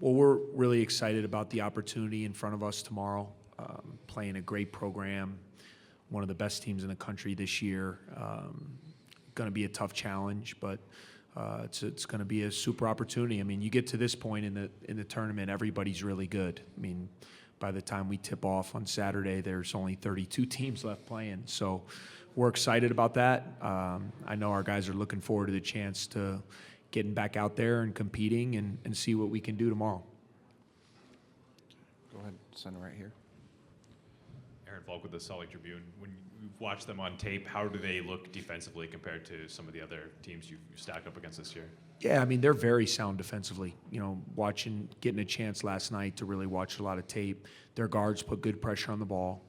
Well, we're really excited about the opportunity in front of us tomorrow, playing a great program, one of the best teams in the country this year. Going to be a tough challenge, but it's going to be a super opportunity. I mean, you get to this point in the tournament, everybody's really good. I mean, by the time we tip off on Saturday, there's only 32 teams left playing. So we're excited about that. I know our guys are looking forward to the chance to getting back out there and competing and see what we can do tomorrow. Go ahead, center right here. Aaron Falk with the Salt Lake Tribune. When you've watched them on tape, how do they look defensively compared to some of the other teams you've stacked up against this year? Yeah, I mean, they're very sound defensively. You know, getting a chance last night to really watch a lot of tape. Their guards put good pressure on the ball.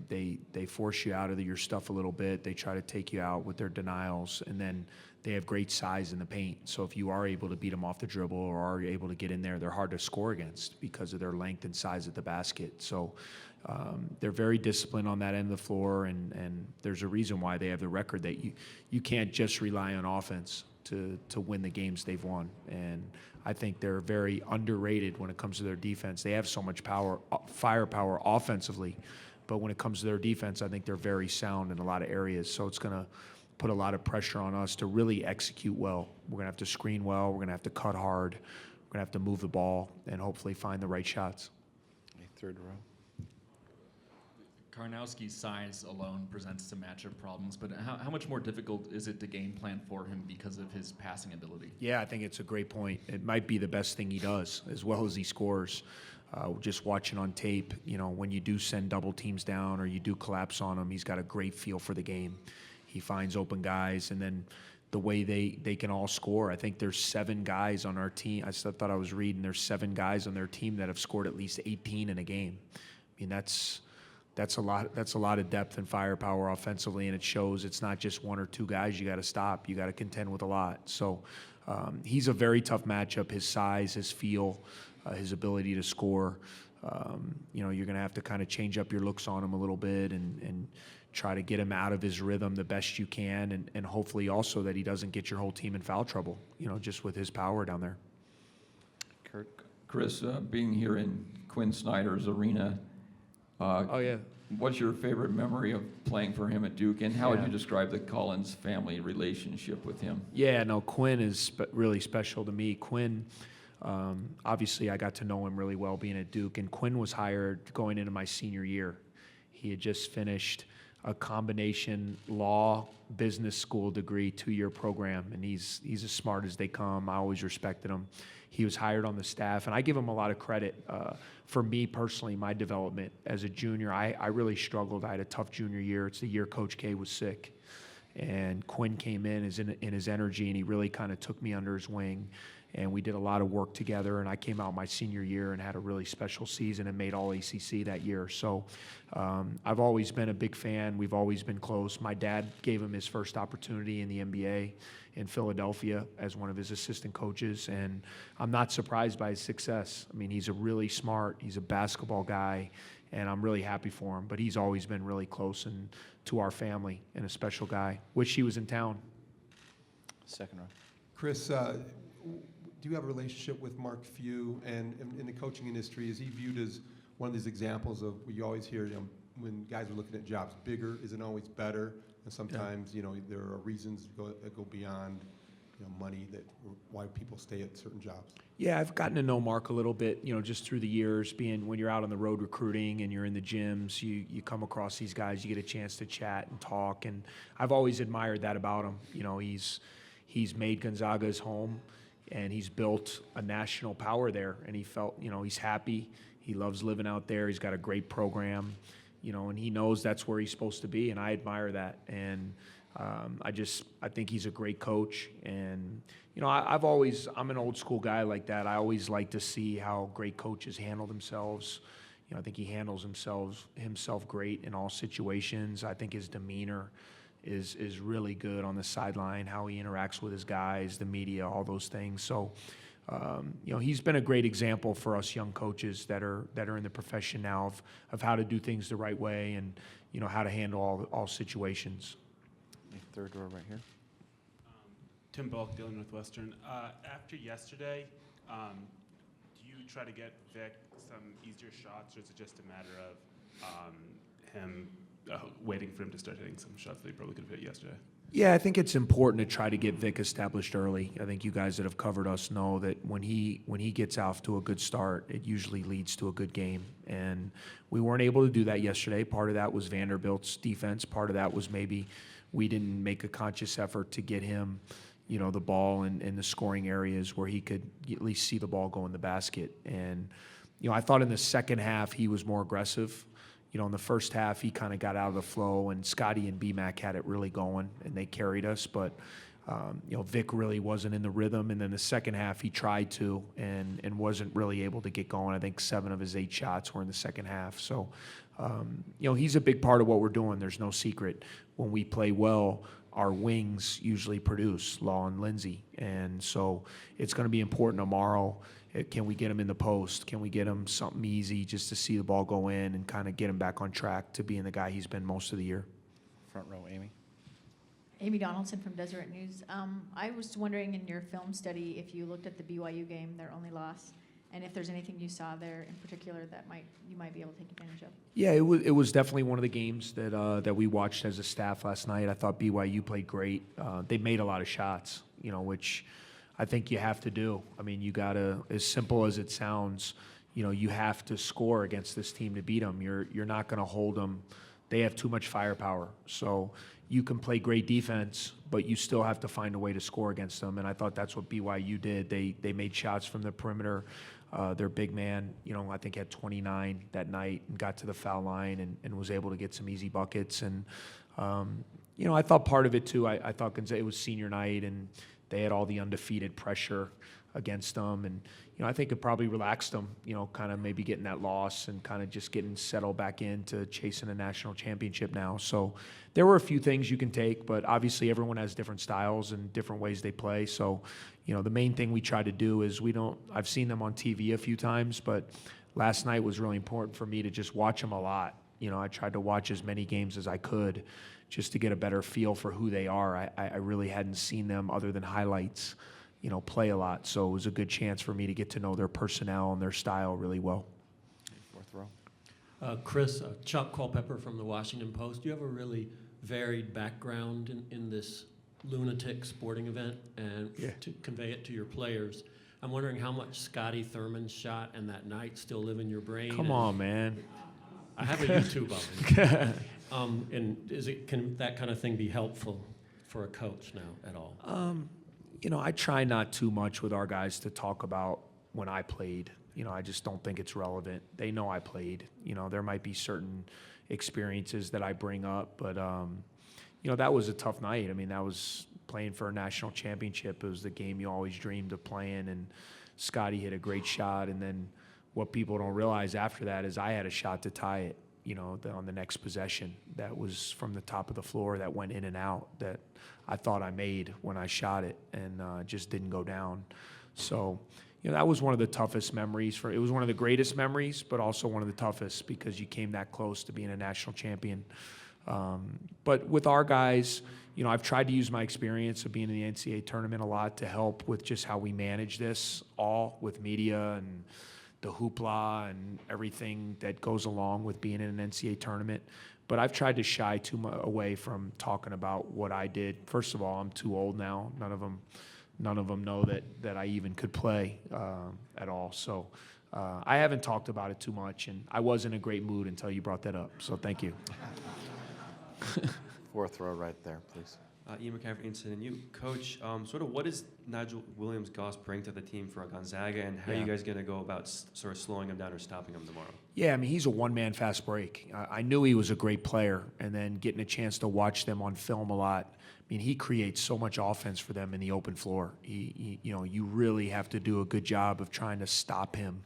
They force you out of your stuff a little bit. They try to take you out with their denials, and then they have great size in the paint. So if you are able to beat them off the dribble or are able to get in there, they're hard to score against because of their length and size at the basket. So they're very disciplined on that end of the floor, and there's a reason why they have the record that you can't just rely on offense to win the games they've won. And I think they're very underrated when it comes to their defense. They have so much firepower offensively, but when it comes to their defense, I think they're very sound in a lot of areas. So it's going to put a lot of pressure on us to really execute well. We're going to have to screen well. We're going to have to cut hard. We're going to have to move the ball and hopefully find the right shots. Third row. Karnowski's size alone presents some matchup problems, but how much more difficult is it to game plan for him because of his passing ability? Yeah, I think it's a great point. It might be the best thing he does, as well as he scores. Just watching on tape, you know, when you do send double teams down or you do collapse on him, he's got a great feel for the game. He finds open guys, and then the way they can all score. I think there's 7 guys on our team. I thought I was reading there's 7 guys on their team that have scored at least 18 in a game. I mean, that's a lot of depth and firepower offensively, and it shows it's not just 1 or 2 guys you got to stop. You got to contend with a lot. So he's a very tough matchup. His size, his feel, his ability to score. You know, you're going to have to kind of change up your looks on him a little bit and try to get him out of his rhythm the best you can, and hopefully also that he doesn't get your whole team in foul trouble, you know, just with his power down there. Kurt. Chris, being here in Quinn Snyder's arena, Oh, yeah. what's your favorite memory of playing for him at Duke, and how would you describe the Collins family relationship with him? Yeah, no, Quinn is really special to me. Quinn, obviously I got to know him really well being at Duke, and Quinn was hired going into my senior year. He had just finished a combination law business school degree 2-year program, and he's as smart as they come. I always respected him. He was hired on the staff, and I give him a lot of credit. For me personally, my development as a junior, I really struggled. I had a tough junior year. It's the year Coach K was sick, and Quinn came in his energy, and he really kind of took me under his wing, and we did a lot of work together, and I came out my senior year and had a really special season and made All-ACC that year. So I've always been a big fan. We've always been close. My dad gave him his first opportunity in the NBA in Philadelphia as one of his assistant coaches, and I'm not surprised by his success. I mean, he's a really smart, he's a basketball guy, and I'm really happy for him. But he's always been really close and to our family and a special guy. Wish he was in town. Second row. Chris, do you have a relationship with Mark Few, and in the coaching industry, is he viewed as one of these examples of what you always hear, you know, when guys are looking at jobs, bigger isn't always better, and sometimes, you know, there are reasons that go beyond, you know, money, that why people stay at certain jobs? Yeah, I've gotten to know Mark a little bit, you know, just through the years, being when you're out on the road recruiting and you're in the gyms, you come across these guys, you get a chance to chat and talk, and I've always admired that about him. You know, he's made Gonzaga his home, and he's built a national power there, and he felt, you know, he's happy. He loves living out there. He's got a great program, you know, and he knows that's where he's supposed to be, and I admire that. And I think he's a great coach. And, you know, I'm an old school guy like that. I always like to see how great coaches handle themselves. You know, I think he handles himself great in all situations. I think his demeanor is really good on the sideline, how he interacts with his guys, the media, all those things. So, you know, he's been a great example for us young coaches that are in the profession now of how to do things the right way and, you know, how to handle all situations. Third row right here. Tim Bulk, Northwestern. After yesterday, try to get Vic some easier shots, or is it just a matter of him waiting for him to start hitting some shots that he probably could have hit yesterday? Yeah, I think it's important to try to get Vic established early. I think you guys that have covered us know that when he gets off to a good start, it usually leads to a good game. And we weren't able to do that yesterday. Part of that was Vanderbilt's defense. Part of that was maybe we didn't make a conscious effort to get him, the ball in the scoring areas where he could at least see the ball go in the basket. And, I thought in the second half he was more aggressive. In the first half, he kind of got out of the flow, and Scotty and BMAC had it really going, and they carried us. But, Vic really wasn't in the rhythm. And then the second half, he tried to and wasn't really able to get going. I think 7 of his 8 shots were in the second half. So, he's a big part of what we're doing. There's no secret. When we play well, our wings usually produce, Law and Lindsay. And so it's going to be important tomorrow. Can we get him in the post? Can we get him something easy just to see the ball go in and kind of get him back on track to being the guy he's been most of the year? Front row, Amy. Amy Donaldson from Deseret News. I was wondering in your film study if you looked at the BYU game, their only loss, and if there's anything you saw there in particular that you might be able to take advantage of. Yeah, it was definitely one of the games that we watched as a staff last night. I thought BYU played great. They made a lot of shots, which I think you have to do. I mean, you got to, as simple as it sounds, you have to score against this team to beat them. You're not going to hold them. They have too much firepower. So you can play great defense, but you still have to find a way to score against them. And I thought that's what BYU did. They made shots from the perimeter. Their big man, I think had 29 that night and got to the foul line and was able to get some easy buckets. And, I thought part of it too, I thought it was senior night and they had all the undefeated pressure against them. And, I think it probably relaxed them, kind of maybe getting that loss and kind of just getting settled back into chasing a national championship now. So there were a few things you can take, but obviously everyone has different styles and different ways they play. So, the main thing we try to do is I've seen them on TV a few times, but last night was really important for me to just watch them a lot. I tried to watch as many games as I could just to get a better feel for who they are. I really hadn't seen them other than highlights, play a lot. So it was a good chance for me to get to know their personnel and their style really well. Fourth row. Chris, Chuck Culpepper from the Washington Post. You have a really varied background in this lunatic sporting event, and to convey it to your players. I'm wondering how much Scotty Thurman's shot and that night still live in your brain. Come on, man. I have a YouTube of it. And can that kind of thing be helpful for a coach now at all? I try not too much with our guys to talk about when I played. I just don't think it's relevant. They know I played. There might be certain experiences that I bring up, but that was a tough night. I mean, that was playing for a national championship. It was the game you always dreamed of playing, and Scotty hit a great shot. And then what people don't realize after that is I had a shot to tie it, on the next possession. That was from the top of the floor that went in and out that I thought I made when I shot it and just didn't go down. So, that was one of the toughest memories. It was one of the greatest memories, but also one of the toughest because you came that close to being a national champion. But with our guys, I've tried to use my experience of being in the NCAA tournament a lot to help with just how we manage this all with media and the hoopla and everything that goes along with being in an NCAA tournament. But I've tried to shy away from talking about what I did. First of all, I'm too old now. None of them know that I even could play at all. So I haven't talked about it too much, and I was in a great mood until you brought that up. So thank you. Fourth row right there, please. Ian McCaffrey, Incident, and you, Coach, sort of what is Nigel WilliamsGoss bring to the team for Gonzaga, and how are you guys going to go about sort of slowing him down or stopping him tomorrow? Yeah, I mean, he's a one-man fast break. I knew he was a great player, and then getting a chance to watch them on film a lot. I mean, he creates so much offense for them in the open floor. You really have to do a good job of trying to stop him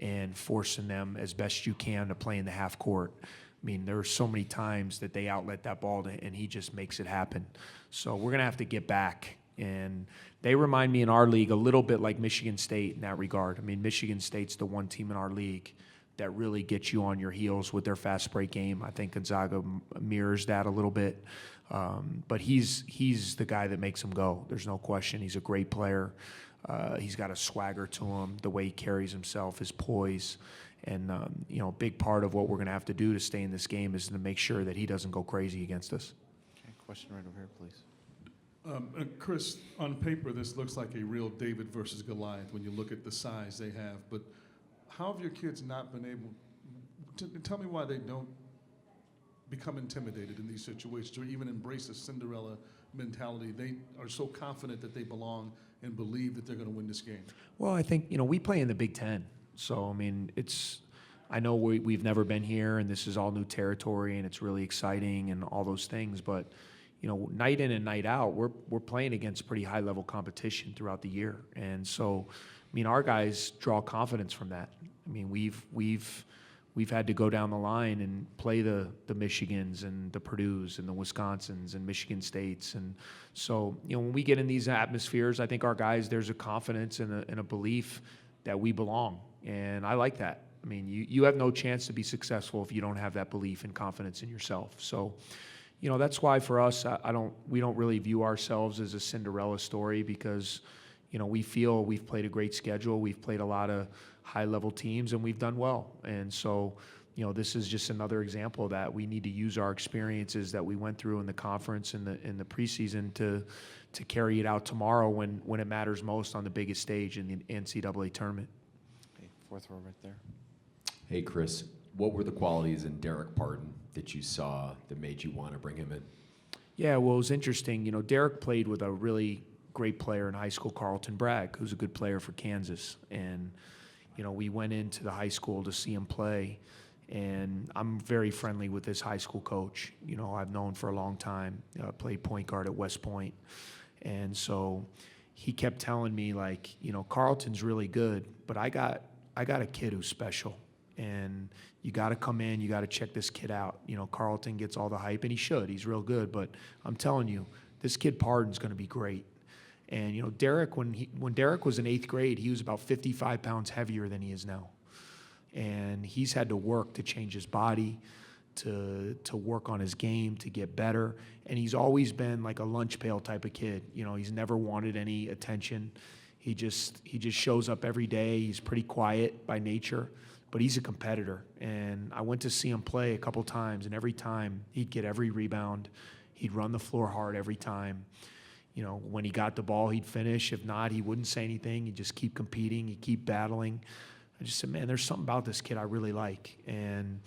and forcing them as best you can to play in the half court. I mean, there are so many times that they outlet that ball and he just makes it happen. So we're going to have to get back. And they remind me in our league a little bit like Michigan State in that regard. I mean, Michigan State's the one team in our league that really gets you on your heels with their fast break game. I think Gonzaga mirrors that a little bit. But he's the guy that makes them go. There's no question. He's a great player. He's got a swagger to him, the way he carries himself, his poise. And, a big part of what we're going to have to do to stay in this game is to make sure that he doesn't go crazy against us. Okay, question right over here, please. Chris, on paper, this looks like a real David versus Goliath when you look at the size they have. But how have your kids not been able to tell me why they don't become intimidated in these situations or even embrace a Cinderella mentality? They are so confident that they belong and believe that they're going to win this game. Well, I think, we play in the Big Ten. So, I know we've never been here, and this is all new territory, and it's really exciting and all those things. But, night in and night out, we're playing against pretty high-level competition throughout the year. And so, our guys draw confidence from that. We've had to go down the line and play the Michigans and the Purdues and the Wisconsins and Michigan States. And so, when we get in these atmospheres, I think our guys, there's a confidence and a belief that we belong. And I like that. You have no chance to be successful if you don't have that belief and confidence in yourself. So, that's why for us, we don't really view ourselves as a Cinderella story because, we feel we've played a great schedule. We've played a lot of high-level teams, and we've done well. And so, this is just another example of that. We need to use our experiences that we went through in the conference and in the preseason to carry it out tomorrow when it matters most on the biggest stage in the NCAA tournament. Okay, fourth row right there. Hey, Chris, what were the qualities in Derek Pardon that you saw that made you want to bring him in? Yeah, well, it was interesting. Derek played with a really great player in high school, Carlton Bragg, who's a good player for Kansas. And, we went into the high school to see him play. And I'm very friendly with this high school coach. I've known for a long time, played point guard at West Point. And so he kept telling me, Carlton's really good, but I got a kid who's special. And you got to come in, you got to check this kid out. Carlton gets all the hype, and he should. He's real good. But I'm telling you, this kid Pardon's going to be great. And, Derek, when Derek was in 8th grade, he was about 55 pounds heavier than he is now. And he's had to work to change his body, to work on his game, to get better. And he's always been like a lunch pail type of kid. He's never wanted any attention. He just shows up every day. He's pretty quiet by nature, but he's a competitor. And I went to see him play a couple times, and every time he'd get every rebound. He'd run the floor hard every time. When he got the ball, he'd finish. If not, he wouldn't say anything. He'd just keep competing. He'd keep battling. I just said, man, there's something about this kid I really like. And,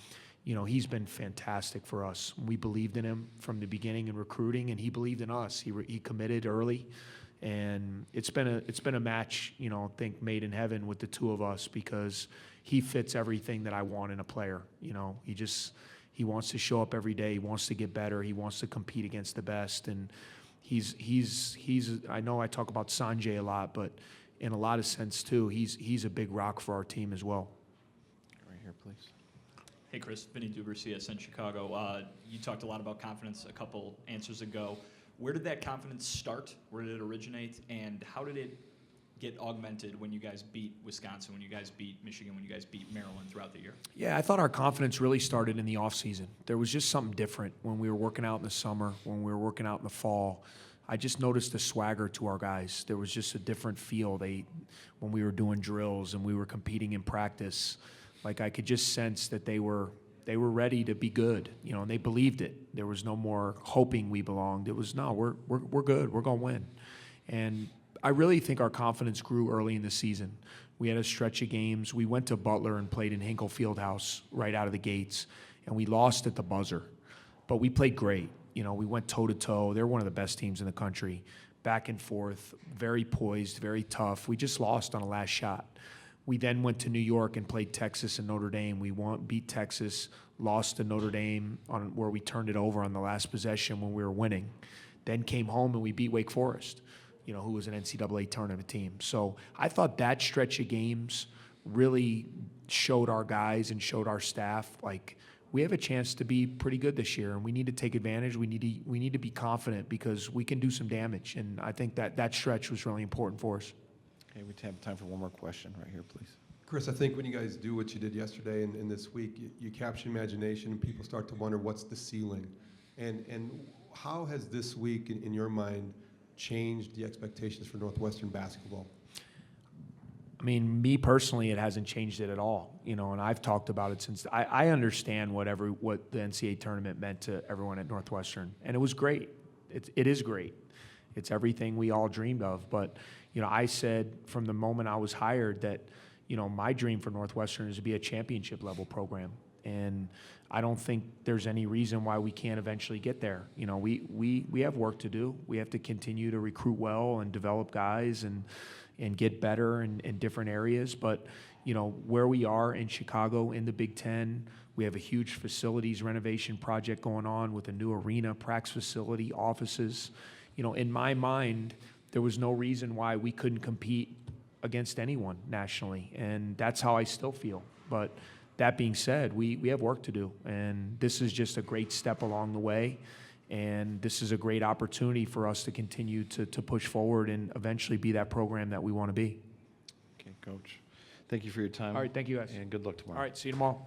he's been fantastic for us. We believed in him from the beginning in recruiting, and he believed in us. He committed early. And it's been a match, I think, made in heaven with the two of us because he fits everything that I want in a player. He wants to show up every day. He wants to get better. He wants to compete against the best. And he's I know I talk about Sanjay a lot, but in a lot of sense too, he's a big rock for our team as well. Right here, please. Hey, Chris, Vinny Duber, CSN Chicago. You talked a lot about confidence a couple answers ago. Where did that confidence start? Where did it originate? And how did it get augmented when you guys beat Wisconsin, when you guys beat Michigan, when you guys beat Maryland throughout the year? Yeah, I thought our confidence really started in the offseason. There was just something different when we were working out in the summer, when we were working out in the fall. I just noticed a swagger to our guys. There was just a different feel. When we were doing drills and we were competing in practice, I could just sense that they were ready to be good, and they believed it. There was no more hoping we belonged. It was, no, we're good. We're going to win. And I really think our confidence grew early in the season. We had a stretch of games. We went to Butler and played in Hinkle Fieldhouse right out of the gates, and we lost at the buzzer. But we played great. We went toe-to-toe. They're one of the best teams in the country. Back and forth, very poised, very tough. We just lost on a last shot. We then went to New York and played Texas and Notre Dame. We beat Texas, lost to Notre Dame where we turned it over on the last possession when we were winning. Then came home and we beat Wake Forest, who was an NCAA tournament team. So I thought that stretch of games really showed our guys and showed our staff, we have a chance to be pretty good this year, and we need to take advantage. We need to be confident because we can do some damage, and I think that stretch was really important for us. Okay, we have time for one more question right here, please. Chris, I think when you guys do what you did yesterday and this week, you capture imagination, and people start to wonder what's the ceiling. And how has this week, in your mind, changed the expectations for Northwestern basketball? I mean, me personally, it hasn't changed it at all, you know, and I've talked about it since I understand what the NCAA tournament meant to everyone at Northwestern, and it was great. It is great. It's everything we all dreamed of. But, you know, I said from the moment I was hired that, you know, my dream for Northwestern is to be a championship level program, and I don't think there's any reason why we can't eventually get there. You know, we have work to do. We have to continue to recruit well and develop guys and get better in different areas. But, you know, where we are in Chicago in the Big Ten, we have a huge facilities renovation project going on with a new arena, practice facility, offices. You know, in my mind, there was no reason why we couldn't compete against anyone nationally, and that's how I still feel. But that being said, we have work to do, and this is just a great step along the way. And this is a great opportunity for us to continue to push forward and eventually be that program that we want to be. Okay, Coach. Thank you for your time. All right, thank you guys. And good luck tomorrow. All right, see you tomorrow.